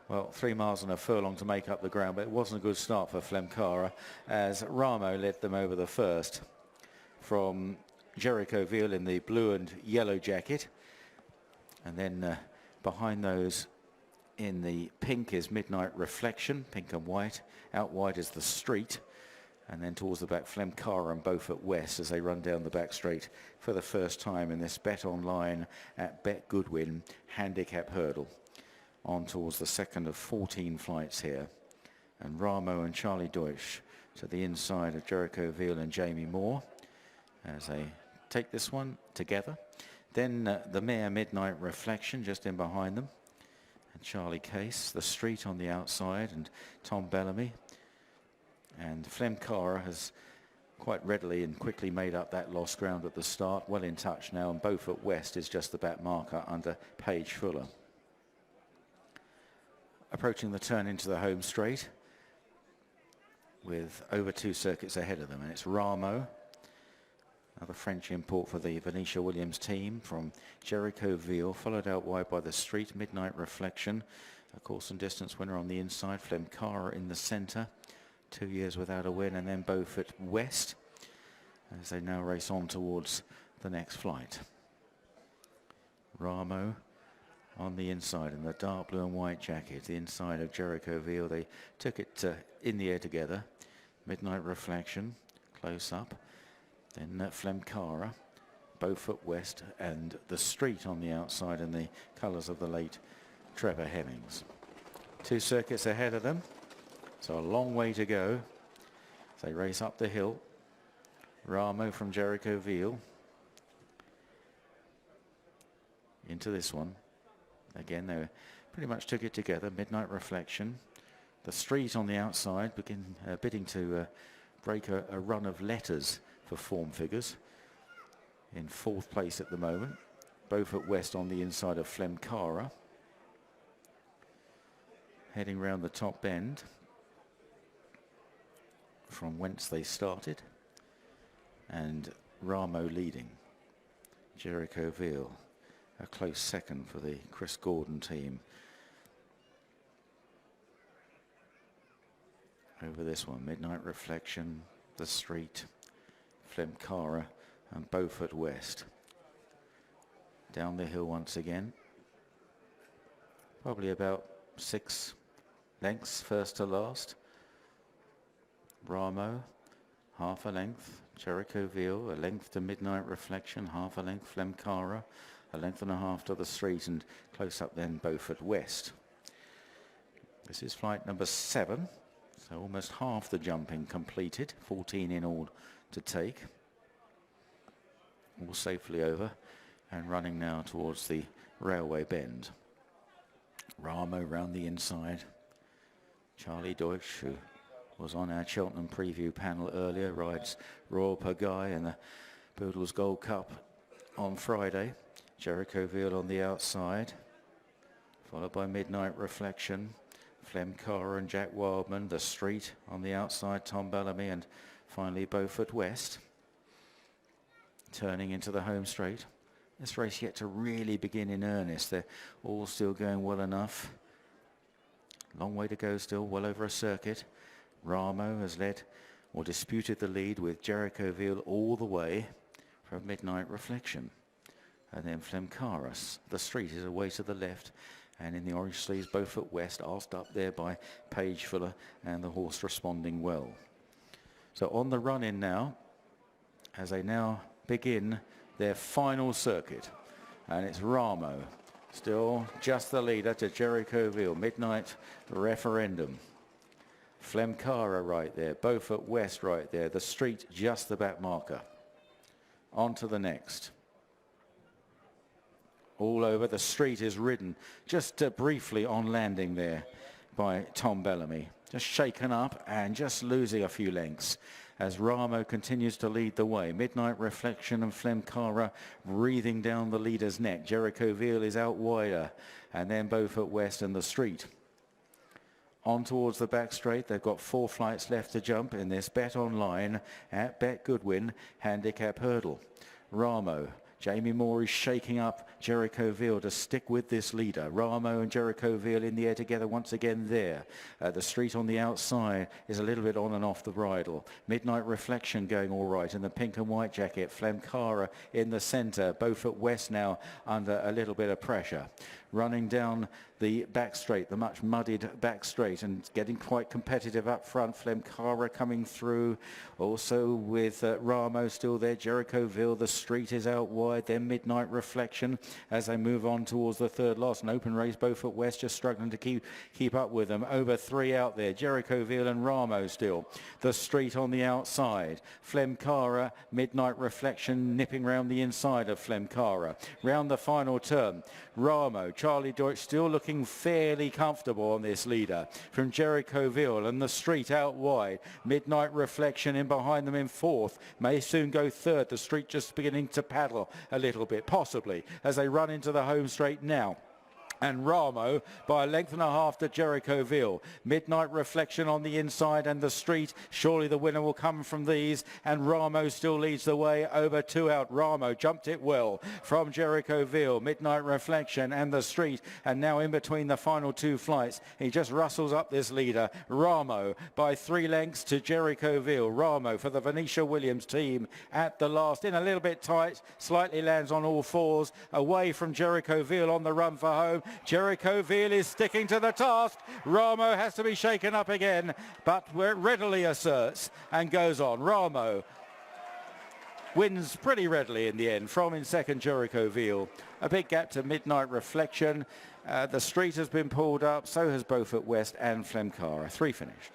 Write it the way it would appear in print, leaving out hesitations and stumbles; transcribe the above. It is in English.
Well, 3 miles and a furlong to make up the ground, but it wasn't a good start for Flemcara as Ramo led them over the first from Jericho Veal in the blue and yellow jacket. And then behind those in the pink is Midnight Reflection, pink and white. Out wide is the Street. And then towards the back, Flemcara and Beaufort West as they run down the back straight for the first time in this bet online at Bet Goodwin handicap hurdle. On towards the second of 14 flights here. And Ramo and Charlie Deutsch to the inside of Jericho Veal and Jamie Moore as they take this one together. Then the mare Midnight Reflection just in behind them. And Charlie Case, the Street on the outside, and Tom Bellamy. And Flemcara has quite readily and quickly made up that lost ground at the start. Well in touch now, and Beaufort West is just the back marker under Paige Fuller. Approaching the turn into the home straight with over 2 circuits ahead of them, and it's Ramo, another French import for the Venetia Williams team from Jericho Veal, followed out wide by the Street, Midnight Reflection, a course and distance winner on the inside, Flemcara in the centre, 2 years without a win, and then Beaufort West as they now race on towards the next flight. Ramo on the inside in the dark blue and white jacket, the inside of Jericho Veal. They took it in the air together. Midnight Reflection, close up. Then Flemcara, Beaufort West, and the Street on the outside in the colours of the late Trevor Hemmings. 2 circuits ahead of them, so a long way to go. They race up the hill. Ramo from Jericho Veal into this one. Again, they pretty much took it together. Midnight Reflection. The Street on the outside bidding to break a run of letters for form figures. In 4th place at the moment. Beaufort West on the inside of Flemcara. Heading round the top bend from whence they started. And Ramo leading. Jericho Veal a close second for the Chris Gordon team. Over this one, Midnight Reflection, the Street, Flemcara and Beaufort West. Down the hill once again. Probably about 6 lengths first to last. Ramo, half a length. Jericho Veal, a length to Midnight Reflection, half a length. Flemcara, a length and a half to the Street, and close up then Beaufort West. This is flight number 7, so almost half the jumping completed, 14 in all to take. All safely over and running now towards the railway bend. Ramo round the inside. Charlie Deutsch, who was on our Cheltenham preview panel earlier, rides Royal Pagaille in the Boodles Gold Cup on Friday. Jericho Veal on the outside, followed by Midnight Reflection, Flemcara and Jack Wildman, the Street on the outside, Tom Bellamy, and finally Beaufort West. Turning into the home straight. This race yet to really begin in earnest. They're all still going well enough. Long way to go still, well over a circuit. Ramo has led or disputed the lead with Jericho Veal all the way from Midnight Reflection. And then Flemcara, the Street is away to the left, and in the orange sleeves Beaufort West, asked up there by Paige Fuller, and the horse responding well. So on the run in now, as they now begin their final circuit, and it's Ramo, still just the leader to Jericho Veal, Midnight Referendum. Flemcara right there, Beaufort West right there, the Street just the back marker. On to the next. All over, the Street is ridden just briefly on landing there by Tom Bellamy. Just shaken up and just losing a few lengths as Ramo continues to lead the way. Midnight Reflection and Flemcara breathing down the leader's neck. Jericho Veal is out wider, and then Beaufort West and the Street. On towards the back straight, they've got 4 flights left to jump in this bet online at Bet Goodwin handicap hurdle. Ramo, Jamie Moore is shaking up Jericho-Ville to stick with this leader. Ramo and Jericho-Ville in the air together once again there. The street on the outside is a little bit on and off the bridle. Midnight Reflection going all right in the pink and white jacket. Flemkara in the centre. Beaufort West now under a little bit of pressure. Running down the back straight, the much muddied back straight, and getting quite competitive up front. Flemkara coming through, also with Ramo still there. Jericho-Ville, the street is out wide. Then Midnight Reflection as they move on towards the third loss. An open race, Beaufort West just struggling to keep up with them. Over 3 out there, Jericho-Ville and Ramo still. The street on the outside. Flemkara, Midnight Reflection nipping round the inside of Flemkara. Round the final turn, Ramo, Charlie Deutsch still looking fairly comfortable on this leader from Jericho-Ville, and the street out wide. Midnight Reflection in behind them in fourth, may soon go third. The street just beginning to paddle a little bit, possibly, as they run into the home straight now. And Ramo by a length and a half to Jericho-Ville. Midnight Reflection on the inside and the street. Surely the winner will come from these, and Ramo still leads the way over 2 out. Ramo jumped it well from Jericho-Ville. Midnight Reflection and the street, and now in between the final 2 flights. He just rustles up this leader. Ramo by 3 lengths to Jericho-Ville. Ramo for the Venetia Williams team at the last. In a little bit tight, slightly lands on all fours. Away from Jericho-Ville on the run for home. Jericho-Ville is sticking to the task. Ramo has to be shaken up again, but readily asserts and goes on. Ramo wins pretty readily in the end from in second Jericho-Ville. A big gap to Midnight Reflection. The street has been pulled up, so has Beaufort West and Flemkara. 3 finished.